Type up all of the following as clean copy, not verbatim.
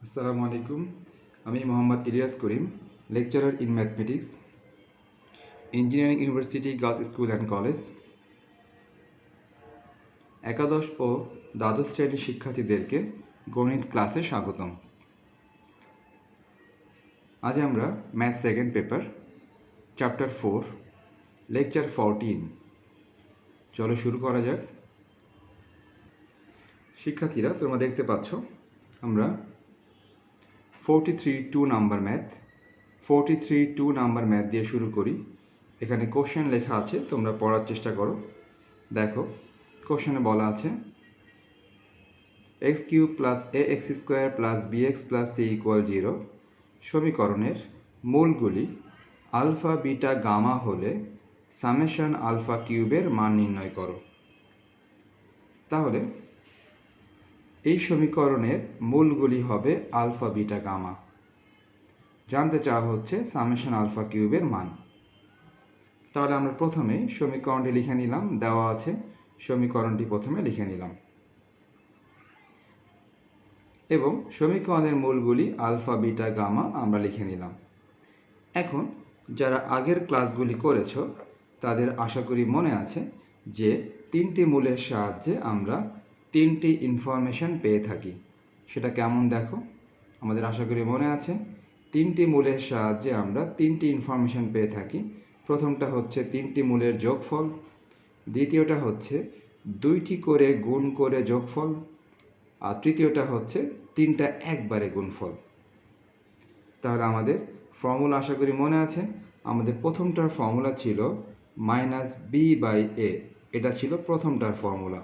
আসসালামু আলাইকুম। আমি Mohammad Ilias Karim, lecturer in mathematics, engineering university girls school and college. একাদশ ও দ্বাদশ শ্রেণীর শিক্ষার্থীদেরকে গণিত ক্লাসে স্বাগতম। আজ আমরা math second paper chapter 4 lecture 14 চলো শুরু করা যাক। শিক্ষার্থীরা, তোমরা দেখতে পাচ্ছ আমরা 43 নাম্বার ম্যাথ দিয়ে শুরু করি। এখানে কোশ্চেন লেখা আছে, তোমরা পড়ার চেষ্টা করো। দেখো, কোশ্চেনে বলা আছে x³ + ax² + bx + c = 0 সমীকরণের মূলগুলি আলফা, বিটা, গামা হলে সামেশন আলফা কিউবের মান নির্ণয় করো। তাহলে এই সমীকরণের মূলগুলি হবে আলফা, বিটা, গামা। জানতে চাওয়া হচ্ছে সামেশন আলফা কিউবের মান। তাহলে আমরা প্রথমে সমীকরণটি লিখে নিলাম, দেওয়া আছে সমীকরণটি প্রথমে লিখে নিলাম এবং সমীকরণের মূলগুলি আলফা, বিটা, গামা আমরা লিখে নিলাম। এখন যারা আগের ক্লাসগুলি করেছ তাদের আশা করি মনে আছে যে তিনটি মূলের সাহায্যে আমরা তিনটি ইনফরমেশন পেয়ে থাকি। সেটা কেমন দেখো, আমাদের আশা করি মনে আছে তিনটি মূলের সাহায্যে আমরা তিনটি ইনফরমেশন পেয়ে থাকি। প্রথমটা হচ্ছে তিনটি মূলের যোগফল, দ্বিতীয়টা হচ্ছে দুইটি করে গুণ করে যোগফল, আর তৃতীয়টা হচ্ছে তিনটা একবারে গুণফল। তাহলে আমাদের ফর্মুলা আশা করি মনে আছে। আমাদের প্রথমটার ফর্মুলা ছিল -b/a, এটা ছিল প্রথমটার ফর্মুলা।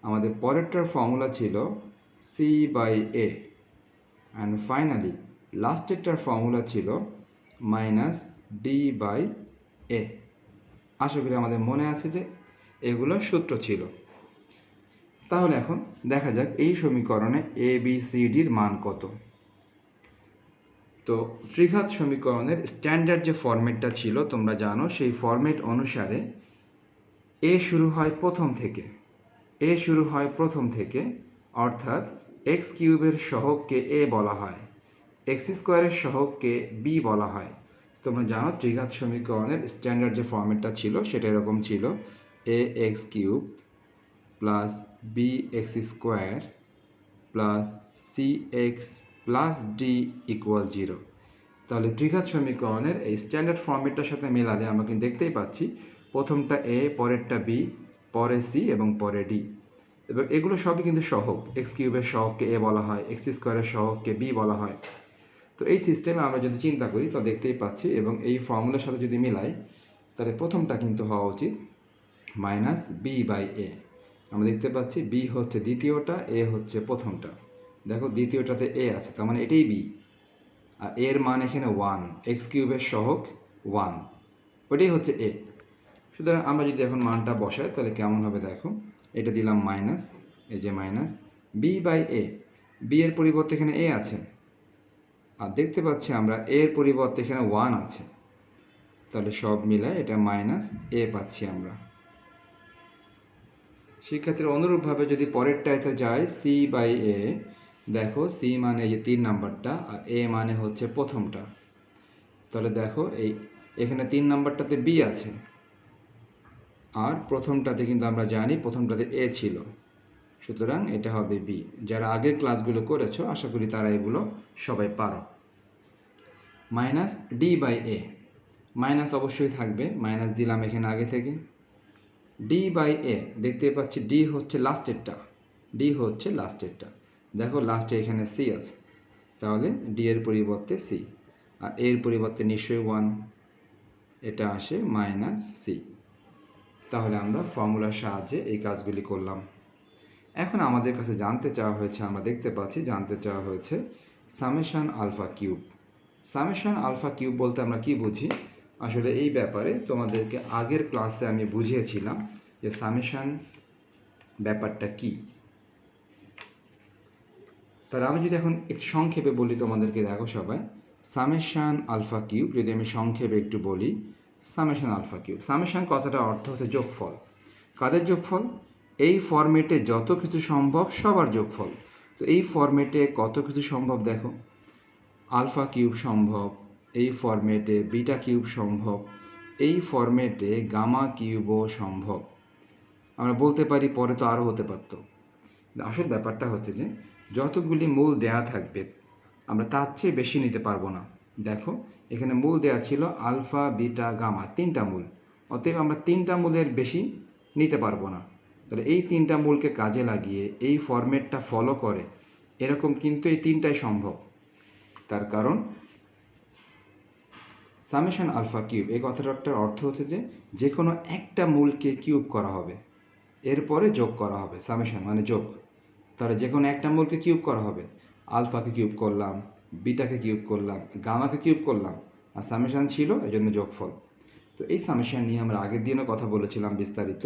আমাদের পরেরটার ফর্মুলা ছিল c/a, অ্যান্ড ফাইনালি লাস্টেরটার ফর্মুলা ছিল -d/a। আশা করি আমাদের মনে আছে যে এগুলোর সূত্র ছিল। তাহলে এখন দেখা যাক এই সমীকরণে এ বি সি ডির মান কত। তো ত্রিঘাত সমীকরণের স্ট্যান্ডার্ড যে ফরম্যাটটা ছিল তোমরা জানো, সেই ফরম্যাট অনুসারে এ শুরু হয় প্রথম থেকে, অর্থাৎ x³ সহগকে a বলা হয়, x² সহগকে b বলা হয়। তোমরা জানো ত্রিঘাত সমীকরণের স্ট্যান্ডার্ড যে ফরম্যাটটা ছিল সেটা এরকম ছিল ax³ + bx² + cx + d = 0। তাহলে ত্রিঘাত সমীকরণের এই স্ট্যান্ডার্ড ফরম্যাটটার সাথে মেলালে আমরা কিন্তু দেখতেই পাচ্ছি প্রথমটা a, পরেরটা b, পরে c এবং পরে d। এবার এগুলো সবই কিন্তু সহগ, x³ সহগকে a বলা হয়, x² সহগকে b বলা হয়। তো এই সিস্টেমে আমরা যদি চিন্তা করি তো দেখতেই পাচ্ছি, এবং এই ফর্মুলার সাথে যদি মিলাই তাহলে প্রথমটা কিন্তু হওয়া উচিত -b/a। আমরা দেখতে পাচ্ছি b হচ্ছে দ্বিতীয়টা, a হচ্ছে প্রথমটা। দেখো দ্বিতীয়টাতে a আছে, তার মানে এটাই b, আর এর মান এখানে 1, x³ সহগ 1, ওটাই হচ্ছে a। সুতরাং আমরা যদি এখন মানটা বসাই তাহলে কেমন হবে দেখো, এটা দিলাম মাইনাস, এই যে -b/a, b এর পরিবর্তে এখানে a আছে, আর দেখতে পাচ্ছি আমরা এর পরিবর্তে এখানে 1 আছে, তাহলে সব মিলায় এটা -a পাচ্ছি আমরা। শিক্ষার্থীরা অনুরূপভাবে যদি পরেরটাতে যায় c/a, দেখো c মানে এই যে 3 নাম্বারটা, আর a মানে হচ্ছে প্রথমটা। তাহলে দেখো এখানে 3 নাম্বারটাতে b আছে, আর প্রথমটাতে কিন্তু আমরা জানি প্রথমটাতে a ছিল, সুতরাং এটা হবে b। যারা আগের ক্লাসগুলো করেছো আশা করি তারা এগুলো সবাই পারো। -d/a, মাইনাস অবশ্যই থাকবে, মাইনাস দিলাম এখানে আগে থেকে। d/a, দেখতে পাচ্ছি d হচ্ছে লাস্টেরটা, দেখো লাস্টে এখানে c আছে, তাহলে d এর পরিবর্তে c, আর এর পরিবর্তে নিশ্চয়ই 1, এটা আসে -c। তাহলে আমরা ফর্মুলার সাহায্যে এই কাজগুলি করলাম। এখন আমাদের কাছে জানতে চাওয়া হয়েছে, আমরা দেখতে পাচ্ছি জানতে চাওয়া হয়েছে summation alpha cube. Summation alpha cube বলতে আমরা কি বুঝি? আসলে এই ব্যাপারে তোমাদেরকে আগের ক্লাসে আমি বুঝিয়েছিলাম যে সামেশন ব্যাপারটা কি। তাহলে আমি যদি এখন একটু সংক্ষেপে বলি তোমাদেরকে, দেখো সবাই, সামেশন আলফা কিউব যদি আমি সংক্ষেপে একটু বলি, সামেশন আলফা কিউব, সামেশন কথাটা অর্থ হচ্ছে যোগফল। কাদের যোগফল? এই ফরম্যাটে যত কিছু সম্ভব সবার যোগফল। তো এই ফরম্যাটে কত কিছু সম্ভব দেখো, আলফা কিউব সম্ভব, এই ফরম্যাটে বিটা কিউব সম্ভব, এই ফরম্যাটে গামা কিউবও সম্ভব। আমরা বলতে পারি পরে তো আরও হতে পারত। আসল ব্যাপারটা হচ্ছে যে যতগুলি মূল দেয়া থাকবে আমরা তার চেয়ে বেশি নিতে পারবো না। দেখো এখানে মূল দেয়া ছিল আলফা বিটা গামা, 3টা মূল, অতএব আমরা 3টা মূলের বেশি নিতে পারবো না। তাহলে এই 3টা মূলকে কাজে লাগিয়ে এই ফরম্যাটটা ফলো করে এরকম কিন্তু এই 3টাই সম্ভব। তার কারণ সামেশন আলফা কিউব এই কথাটার অর্থ হচ্ছে যে কোনো একটা মূলকে কিউব করা হবে, এরপরে যোগ করা হবে। সামেশন মানে যোগ। তাহলে যে কোনো একটা মূলকে কিউব করা হবে, আলফাকে কিউব করলাম, বিটাকে কিউব করলাম, গামাকে কিউব করলাম, আর সামেশন ছিল এই জন্য যোগফল। তো এই সামেশন নিয়ে আমরা আগের দিনও কথা বলেছিলাম বিস্তারিত।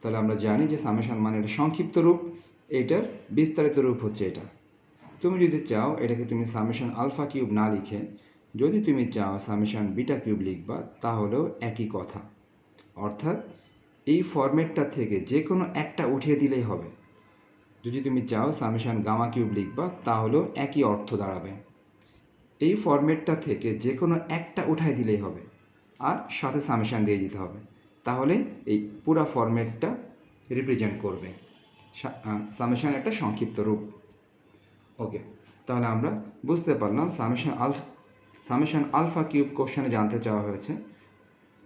তাহলে আমরা জানি যে সামেশন মানে এটা সংক্ষিপ্ত রূপ, এইটার বিস্তারিত রূপ হচ্ছে এটা। তুমি যদি চাও এটাকে তুমি সামেশন আলফা কিউব না লিখে যদি তুমি চাও সামেশন বিটা কিউব লিখবা, তাহলেও একই কথা। অর্থাৎ এই ফরম্যাটটা থেকে যে কোনো একটা উঠিয়ে দিলেই হবে। যদি তুমি চাও সামেশন গামা কিউব লিখবা, তাহলেও একই অর্থ দাঁড়াবে। এই ফরম্যাটটা থেকে যে কোনো একটা উঠাই দিলেই হবে, আর সাথে সামেশন দিয়ে দিতে হবে, তাহলে এই পুরো ফরম্যাটটা রিপ্রেজেন্ট করবে। সামেশন একটা সংক্ষিপ্ত রূপ। ওকে, তাহলে আমরা বুঝতে পারলাম সামেশন আলফা কিউব কোশ্চেনে জানতে চাওয়া হয়েছে,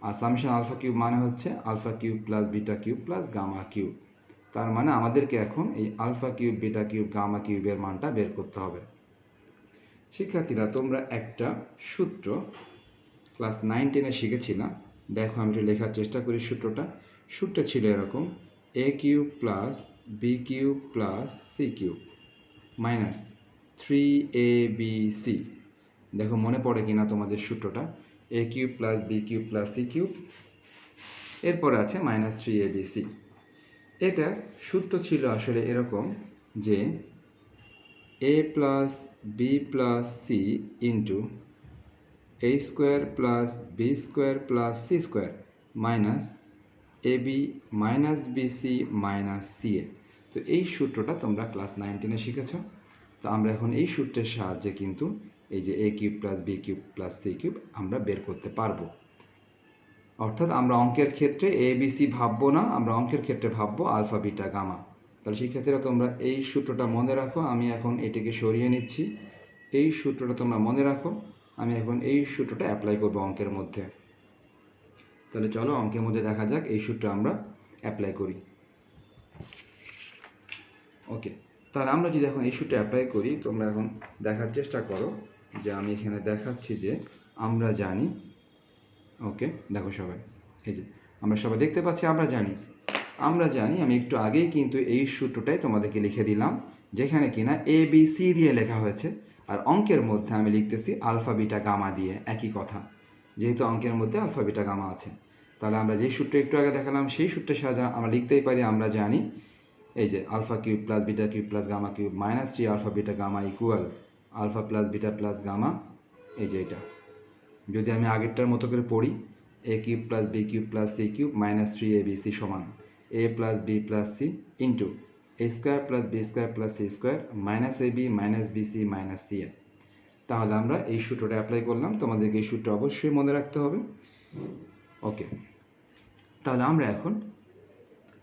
আর সামেশন আলফা কিউব মানে হচ্ছে alpha cube plus beta cube plus gamma cube. তার মানে আমাদেরকে এখন এই alpha cube beta cube gamma কিউবের মানটা বের করতে হবে। শিক্ষার্থীরা, তোমরা একটা সূত্র ক্লাস 9-10-এ শিখেছিলাম। দেখো আমি একটু লেখার চেষ্টা করি সূত্রটা ছিল এরকম: A cube plus B cube plus C cube minus 3abc। দেখো মনে পড়ে কিনা তোমাদের সূত্রটা, A cube plus B cube plus C cube, এরপরে আছে মাইনাস 3abc। এটা সূত্র ছিল আসলে এরকম যে a plus B plus C into a square plus B square plus C square minus ab minus BC minus CA. তো এই সূত্রটা তোমরা ক্লাস 9-10-এ শিখেছ। তো আমরা এখন এই সূত্রের সাহায্যে কিন্তু এই যে A cube plus B cube plus C cube আমরা বের করতে পারবো। অর্থাৎ আমরা অঙ্কের ক্ষেত্রে এ বি সি ভাববো না, আমরা অঙ্কের ক্ষেত্রে ভাববো আলফা বিটা গামা। তাহলে শিক্ষার্থীরা তোমরা এই সূত্রটা মনে রাখো। আমি এখন এটিকে সরিয়ে নিচ্ছি। এই সূত্রটা তোমরা মনে রাখো। আমি এখন এই সূত্রটা অ্যাপ্লাই করবো অঙ্কের মধ্যে। তাহলে চলো অঙ্কের মধ্যে দেখা যাক এই সূত্র আমরা অ্যাপ্লাই করি। ওকে, তাহলে আমরা যদি এখন এই সূত্র অ্যাপ্লাই করি, তোমরা এখন দেখার চেষ্টা করো যে আমি এখানে দেখাচ্ছি যে আমরা জানি। ওকে, দেখো সবাই, এই যে আমরা সবাই দেখতে পাচ্ছি আমরা জানি। আমি একটু আগেই কিন্তু এই সূত্রটাই তোমাদেরকে লিখে দিলাম, যেখানে কিনা এ বি সি দিয়ে লেখা হয়েছে, আর অঙ্কের মধ্যে আমি লিখতেছি আলফা বিটা গামা দিয়ে। একই কথা, যেহেতু অঙ্কের মধ্যে আলফা বিটা গামা আছে। তাহলে আমরা যেই সূত্র একটু আগে দেখালাম সেই সূত্রের সাহায্যে আমরা লিখতেই পারি, আমরা জানি এই যে alpha cube plus beta cube plus gamma cube minus 3 alpha beta gamma equal alpha plus beta plus gamma. এই যে এটা যদি আমি আগেরটার মতো করে পড়ি, A cube plus B cube plus C cube minus 3abc সমান A plus B plus C into A square plus B square plus C square minus ab minus BC minus CA. তাহলে আমরা এই সূত্রটা অ্যাপ্লাই করলাম। তোমাদেরকে এই সূত্র অবশ্যই মনে রাখতে হবে। ওকে, তাহলে আমরা এখন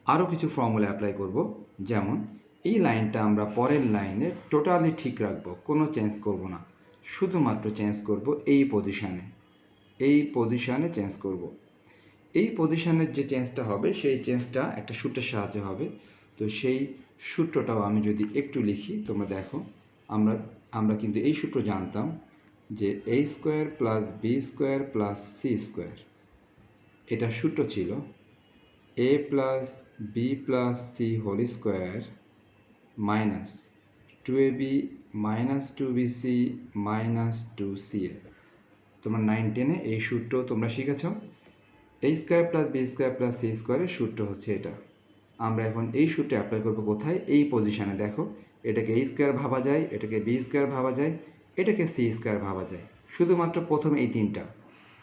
আরও কিছু ফর্মুলা অ্যাপ্লাই করব। যেমন এই লাইনটা আমরা পরের লাইনে টোটালি ঠিক রাখবো, কোনো চেঞ্জ করব না, শুধুমাত্র চেঞ্জ করব এই পজিশানে চেঞ্জ করব। এই পজিশানের যে চেঞ্জটা হবে সেই চেঞ্জটা একটা সূত্রের সাহায্যে হবে। তো সেই সূত্রটাও আমি যদি একটু লিখি, তোমরা দেখো আমরা কিন্তু এই সূত্র জানতাম যে a square plus B square plus C square. এটা সূত্র ছিল a plus B plus C whole square minus 2ab minus 2bc minus 2ca। তোমরা 9-10-এ এই সূত্র তোমরা শিখেছ। a square plus B square plus C স্কোয়ারের সূত্র হচ্ছে এটা। আমরা এখন এই সূত্রে অ্যাপ্লাই করবো কোথায়? এই পজিশানে। দেখো এটাকে a স্কোয়ার ভাবা যায়, এটাকে বি স্কোয়ার ভাবা যায়, এটাকে সি স্কোয়ার ভাবা যায়। শুধুমাত্র প্রথম এই তিনটা,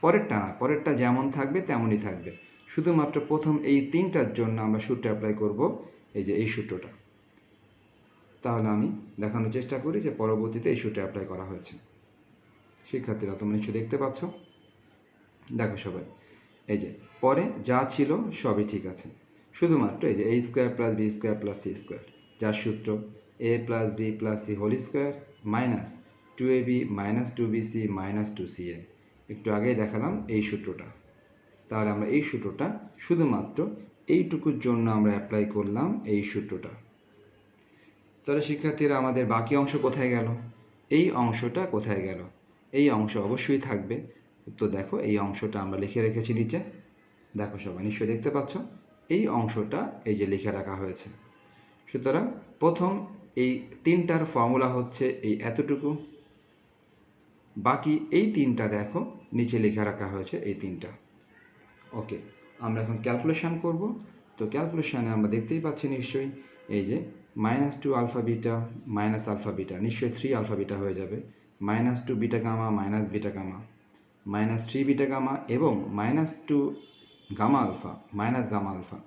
পরেরটা না, পরেরটা যেমন থাকবে তেমনই থাকবে। শুধুমাত্র প্রথম এই তিনটার জন্য আমরা সূত্র অ্যাপ্লাই করব এই যে এই সূত্রটা। তাহলে আমি দেখানোর চেষ্টা করি যে পরবর্তীতে এই সূত্র অ্যাপ্লাই করা হয়েছে। শিক্ষার্থীরা তোমরা নিশ্চয়ই দেখতে পাচ্ছ। দেখো সবাই, এই যে পরে যা ছিল সবই ঠিক আছে, শুধুমাত্র এই যে a square plus B square plus C square, যার সূত্র a plus B plus C whole square minus 2ab minus 2bc minus 2ca, একটু আগেই দেখালাম এই সূত্রটা। তাহলে আমরা এই সূত্রটা শুধুমাত্র এইটুকুর জন্য আমরা অ্যাপ্লাই করলাম এই সূত্রটা। তাহলে শিক্ষার্থীরা আমাদের বাকি অংশ কোথায় গেল? এই অংশটা কোথায় গেল? এই অংশ অবশ্যই থাকবে। তো দেখো এই অংশটা আমরা লিখে রেখেছি নিচে, দেখো সবাই নিশ্চয়ই দেখতে পাচ্ছ। এই অংশটা এই যে লিখে রাখা হয়েছে। সুতরাং প্রথম এই তিনটার ফর্মুলা হচ্ছে এই এতটুকু, বাকি এই তিনটা দেখো নিচে লিখে রাখা হয়েছে এই তিনটা। ওকে, আমরা এখন ক্যালকুলেশন করব। তো ক্যালকুলেশানে আমরা দেখতেই পাচ্ছি নিশ্চয়ই এই যে -2 alpha beta minus alpha beta, নিশ্চয়ই 3 আলফা বিটা হয়ে যাবে, -2 beta gamma minus beta gamma, -3 beta gamma এবং -2 gamma alpha minus gamma alpha,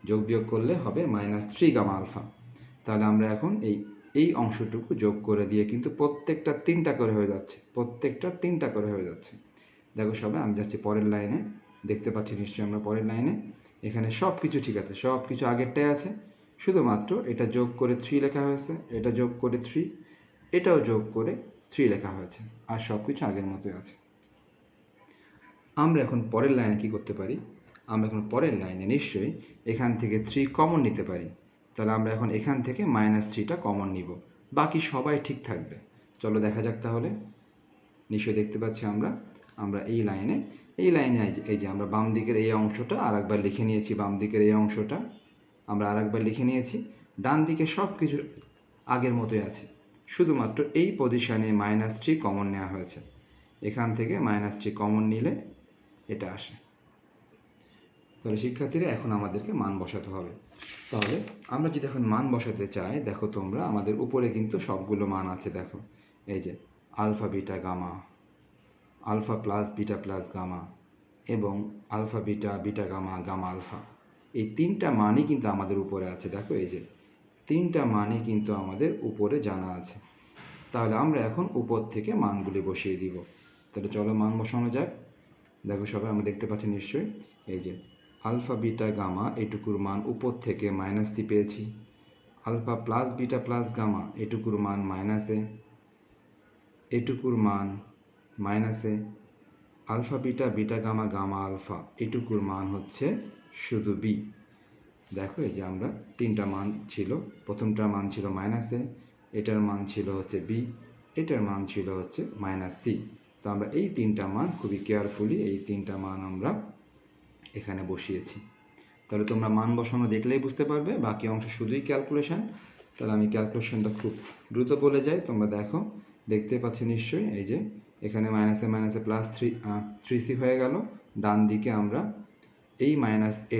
যোগ বিয়োগ করলে হবে -3 গামা আলফা। তাহলে আমরা এখন এই অংশটুকু যোগ করে দিয়ে কিন্তু প্রত্যেকটা 3টা করে হয়ে যাচ্ছে, প্রত্যেকটা 3টা করে হয়ে যাচ্ছে। দেখো সবাই, আমি যাচ্ছি পরের লাইনে, দেখতে পাচ্ছি নিশ্চয়ই আমরা পরের লাইনে। এখানে সব কিছু ঠিক আছে, সব কিছু আগেরটাই আছে, শুধুমাত্র এটা যোগ করে 3 লেখা হয়েছে, এটা যোগ করে 3, এটাও যোগ করে 3 লেখা হয়েছে, আর সব কিছু আগের মতোই আছে। আমরা এখন পরের লাইনে কি করতে পারি? আমরা এখন পরের লাইনে নিশ্চয়ই এখান থেকে 3 কমন নিতে পারি। তাহলে আমরা এখন এখান থেকে -3টা কমন নিব, বাকি সবাই ঠিক থাকবে। চলো দেখা যাক তাহলে। নিশ্চয়ই দেখতে পাচ্ছি আমরা এই লাইনে এই যে আমরা বাম দিকের এই অংশটা আর একবার লিখে নিয়েছি, বাম দিকের এই অংশটা আমরা আর একবার লিখে নিয়েছি। ডান দিকে সব কিছু আগের মতোই আছে, শুধুমাত্র এই পজিশানে -3 কমন নেওয়া হয়েছে। এখান থেকে -3 কমন নিলে এটা আসে। তাহলে শিক্ষার্থীরা এখন আমাদেরকে মান বসাতে হবে। তাহলে আমরা যদি এখন মান বসাতে চাই, দেখো তোমরা আমাদের উপরে কিন্তু সবগুলো মান আছে। দেখো এই যে alpha beta gamma, alpha plus beta plus gamma এবং alpha beta beta gamma gamma alpha, এই 3টা মানই কিন্তু আমাদের উপরে আছে। দেখো এই যে 3টা মানই কিন্তু আমাদের উপরে জানা আছে। তাহলে আমরা এখন উপর থেকে মানগুলি বসিয়ে দিব। তাহলে চলো মান বসানো যাক। দেখো সবাই, আমরা দেখতে পাচ্ছি নিশ্চয়ই এই যে আলফা বিটা গামা এটুকুর মান উপর থেকে -c পেয়েছি, alpha plus beta plus gamma এটুকুর মান -a, এটুকুর মান -a, alpha beta beta gamma gamma alpha এটুকুর মান হচ্ছে শুধু b। দেখো এই যে আমরা 3টা মান ছিল, প্রথমটার মান ছিল -a, এটার মান ছিল হচ্ছে b, এটার মান ছিল হচ্ছে -c। তো আমরা এই 3টা মান খুবই কেয়ারফুলি এই 3টা মান আমরা এখানে বসিয়েছি। তাহলে তোমরা মান বসানো দেখলেই বুঝতে পারবে, বাকি অংশ শুধুই ক্যালকুলেশন। তাহলে আমি ক্যালকুলেশনটা খুব দ্রুত বলে যাই, তোমরা দেখো দেখতে পাচ্ছি নিশ্চয়ই এই যে এখানে -a প্লাস 3c হয়ে গেল। ডান দিকে আমরা এই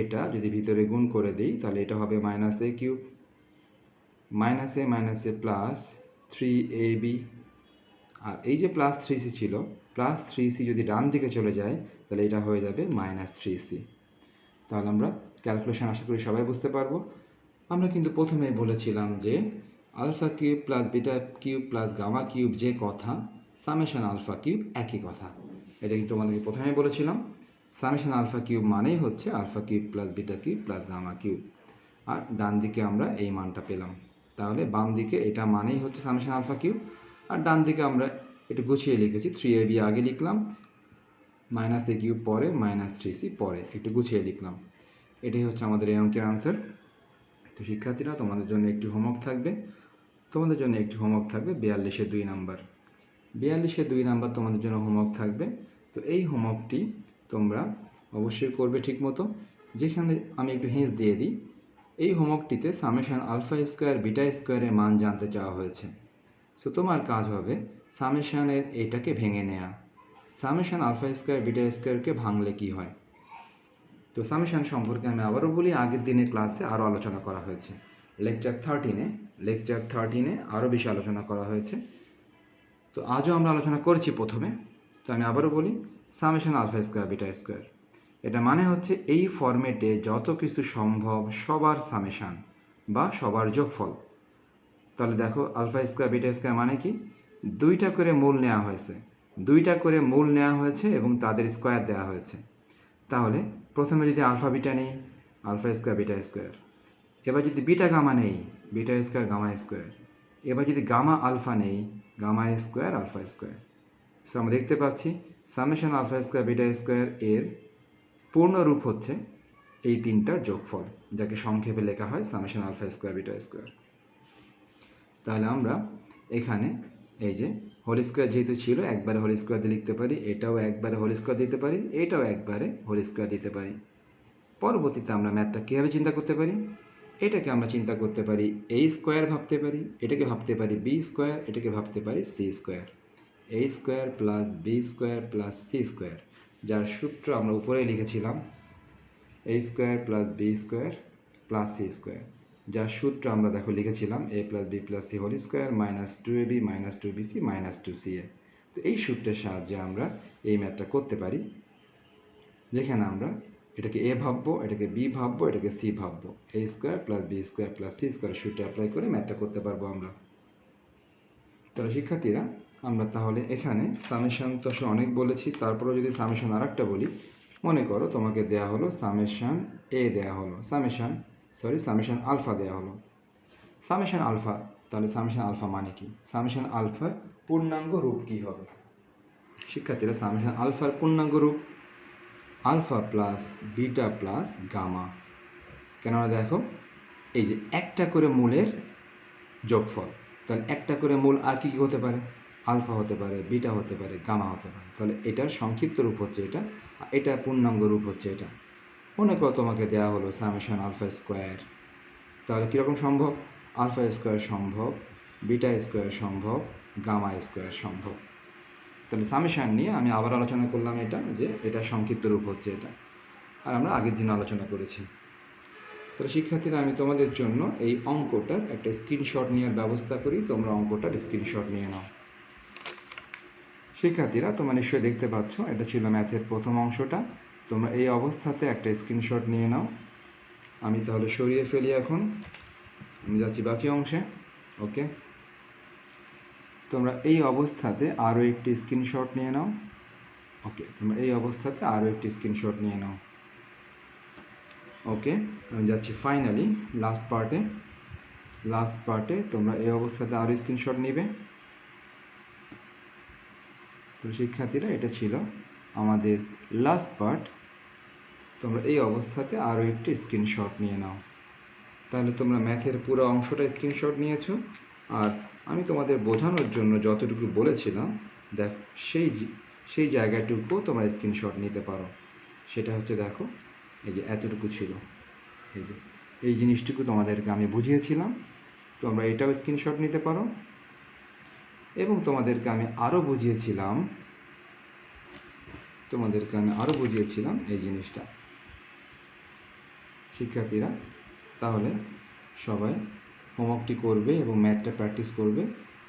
এটা যদি ভিতরে গুণ করে দিই, তাহলে এটা হবে -a cube, -a plus 3ab, আর এই যে প্লাস 3c ছিল, প্লাস 3c যদি ডান দিকে চলে যায় তাহলে এটা হয়ে যাবে -3c। তাহলে আমরা ক্যালকুলেশন আশা করি সবাই বুঝতে পারবো। আমরা কিন্তু প্রথমেই বলেছিলাম যে alpha cube plus beta cube plus gamma cube যে কথা, সামেশন আলফা কিউব একই কথা। এটা কিন্তু আমাদেরকে প্রথমেই বলেছিলাম। সামেশন আলফা কিউব মানেই হচ্ছে alpha cube plus beta cube plus gamma cube, আর ডান দিকে আমরা এই মানটা পেলাম। তাহলে বাম দিকে এটা মানেই হচ্ছে সামেশন আলফা কিউব, আর ডান দিকে আমরা একটু গুছিয়ে লিখেছি, 3ab আগে লিখলাম, -a কিউব পরে, -3c পরে, একটু গুছিয়ে লিখলাম। এটাই হচ্ছে আমাদের এই অঙ্কের আনসার। তো শিক্ষার্থীরা তোমাদের জন্য একটি হোমওয়ার্ক থাকবে, 42-এর 2 নাম্বার। 42-এর 2 নাম্বার তোমাদের জন্য হোমওয়ার্ক থাকবে। তো এই হোমওয়ার্কটি তোমরা অবশ্যই করবে ঠিকমতো। যেখানে আমি একটু হিন্টস দিয়ে দিই, এই হোমওয়ার্কটিতে সামেশন আলফা স্কোয়ার বিটা স্কোয়ারের মান জানতে চাওয়া হয়েছে। সো তোমার কাজ হবে সামেশনের এটাকে ভেঙে নেওয়া। সামেশন আলফা স্কোয়ার বিটা স্কোয়ারকে ভাঙলে কি হয়? তো সামেশন সম্পর্কে আমি আবারও বলি, আগের দিনের ক্লাসে আরও আলোচনা করা হয়েছে। লেকচার 13-এ আরও বেশি আলোচনা করা হয়েছে। তো আজও আমরা আলোচনা করেছি প্রথমে। তো আমি আবারও বলি, summation alpha square beta square, এটা মানে হচ্ছে এই ফরম্যাটে যত কিছু সম্ভব সবার সামেশান বা সবার যোগফল। তাহলে দেখো আলফা স্কোয়ার বিটা স্কোয়ার মানে কি, দুইটা করে মূল নেওয়া হয়েছে, দুইটা করে মূল নেওয়া হয়েছে এবং তাদের স্কোয়ার দেওয়া হয়েছে। তাহলে প্রথমে যদি আলফা বিটা নেই, আলফা স্কোয়ার বিটা স্কোয়ার, এবার যদি বিটা গামা নেই, বিটা স্কোয়ার গামা স্কোয়ার, এবার যদি গামা আলফা নেই, gamma square alpha square. So আমরা দেখতে পাচ্ছি summation alpha square beta square এর পূর্ণ রূপ হচ্ছে এই তিনটার যোগফল, যাকে সংক্ষেপে লেখা হয় summation alpha square beta square. তাহলে আমরা এখানে এই যে হোল স্কোয়ার যেহেতু ছিল, একবারে হোল স্কোয়ার দিয়ে লিখতে পারি, এটাও একবারে হোল স্কোয়ার দিতে পারি, এটাও একবারে হোল স্কোয়ার দিতে পারি। পরবর্তীতে আমরা ম্যাথটা কীভাবে চিন্তা করতে পারি, এটাকে আমরা চিন্তা করতে পারি এ স্কোয়ার ভাবতে পারি, এটাকে ভাবতে পারি বি স্কোয়ার, এটাকে ভাবতে পারি C square. A square plus B square plus C square, যার সূত্র আমরা উপরে লিখেছিলাম A square plus B square plus C square, যার সূত্র আমরা দেখো লিখেছিলাম A plus B plus C whole square minus 2ab minus 2bc minus 2ca। তো এই সূত্রের সাহায্যে আমরা এই ম্যাথটা করতে পারি, যেখানে আমরা এটাকে এ ভাববো, এটাকে বি ভাববো, এটাকে সি ভাববো, A square plus B square plus C square সূত্র অ্যাপ্লাই করে ম্যাথটা করতে পারবো আমরা। তাহলে শিক্ষার্থীরা আমরা তাহলে এখানে সামেশান তো আসলে অনেক বলেছি, তারপরেও যদি সামেশান আর একটা বলি, মনে করো তোমাকে দেয়া হলো সামেশান এ দেয়া হলো, সামেশান আলফা দেয়া হলো, সামেশান আলফা। তাহলে সামেশান আলফা মানে কি, সামেশান আলফার পূর্ণাঙ্গ রূপ কী হবে? শিক্ষার্থীরা সামেশান আলফার পূর্ণাঙ্গ রূপ alpha plus beta plus gamma. কেননা দেখো এই যে একটা করে মূলের যোগফল, তাহলে একটা করে মূল আর কি হতে পারে, আলফা হতে পারে, বিটা হতে পারে, গামা হতে পারে। তাহলে এটার সংক্ষিপ্ত রূপ হচ্ছে এটা, এটা পূর্ণাঙ্গ রূপ হচ্ছে এটা। মনে করো তোমাকে দেওয়া হলো সামেশন আলফা স্কোয়ার, তাহলে কীরকম সম্ভব, আলফা স্কোয়ার সম্ভব, বিটা স্কোয়ার সম্ভব, গামা স্কোয়ার সম্ভব। তাহলে সামেশান নিয়ে আমি আবার আলোচনা করলাম এটা, যে এটা সংক্ষিপ্ত রূপ হচ্ছে এটা, আর আমরা আগের দিন আলোচনা করেছি। তাহলে শিক্ষার্থীরা আমি তোমাদের জন্য এই অঙ্কটার একটা স্ক্রিনশট নেওয়ার ব্যবস্থা করি, তোমরা অঙ্কটার স্ক্রিনশট নিয়ে নাও। শিক্ষার্থীরা তোমরা নিশ্চয়ই দেখতে পাচ্ছ এটা ছিল ম্যাথের প্রথম অংশটা, তোমরা এই অবস্থাতে একটা স্ক্রিনশট নিয়ে নাও। আমি তাহলে সরিয়ে ফেলি, এখন আমি যাচ্ছি বাকি অংশে। ওকে, তোমরা এই অবস্থাতে আরও একটি স্ক্রিনশট নিয়ে নাও। ওকে, তোমরা এই অবস্থাতে আরও একটি স্ক্রিনশট নিয়ে নাও। ওকে, আমি যাচ্ছি ফাইনালি লাস্ট পার্টে তোমরা এই অবস্থাতে আরও স্ক্রিনশট নেবে। তো শিক্ষার্থীরা এটা ছিল আমাদের লাস্ট পার্ট, তোমরা এই অবস্থাতে আরও একটি স্ক্রিনশট নিয়ে নাও। তাহলে তোমরা ম্যাথের পুরো অংশটা স্ক্রিনশট নিয়েছো, আর আমি তোমাদের বোঝানোর জন্য যতটুকু বলেছিলাম দেখো সেই জায়গাটুকু তোমরা স্ক্রিনশট নিতে পারো। সেটা হচ্ছে দেখো এই যে এতটুকু ছিল, এই যে এই জিনিসটুকু তোমাদেরকে আমি বুঝিয়েছিলাম, তোমরা এটাও স্ক্রিনশট নিতে পারো। এবং তোমাদেরকে আমি আরও বুঝিয়েছিলাম এই জিনিসটা। শিক্ষার্থীরা তাহলে সবাই হোমওয়ার্কটি করবে এবং ম্যাথটা প্র্যাকটিস করবে,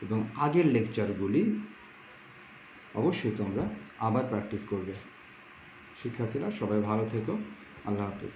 এবং আগের লেকচারগুলি অবশ্যই তোমরা আবার প্র্যাকটিস করবে। শিক্ষার্থীরা সবাই ভালো থেকো, আল্লাহ হাফেজ।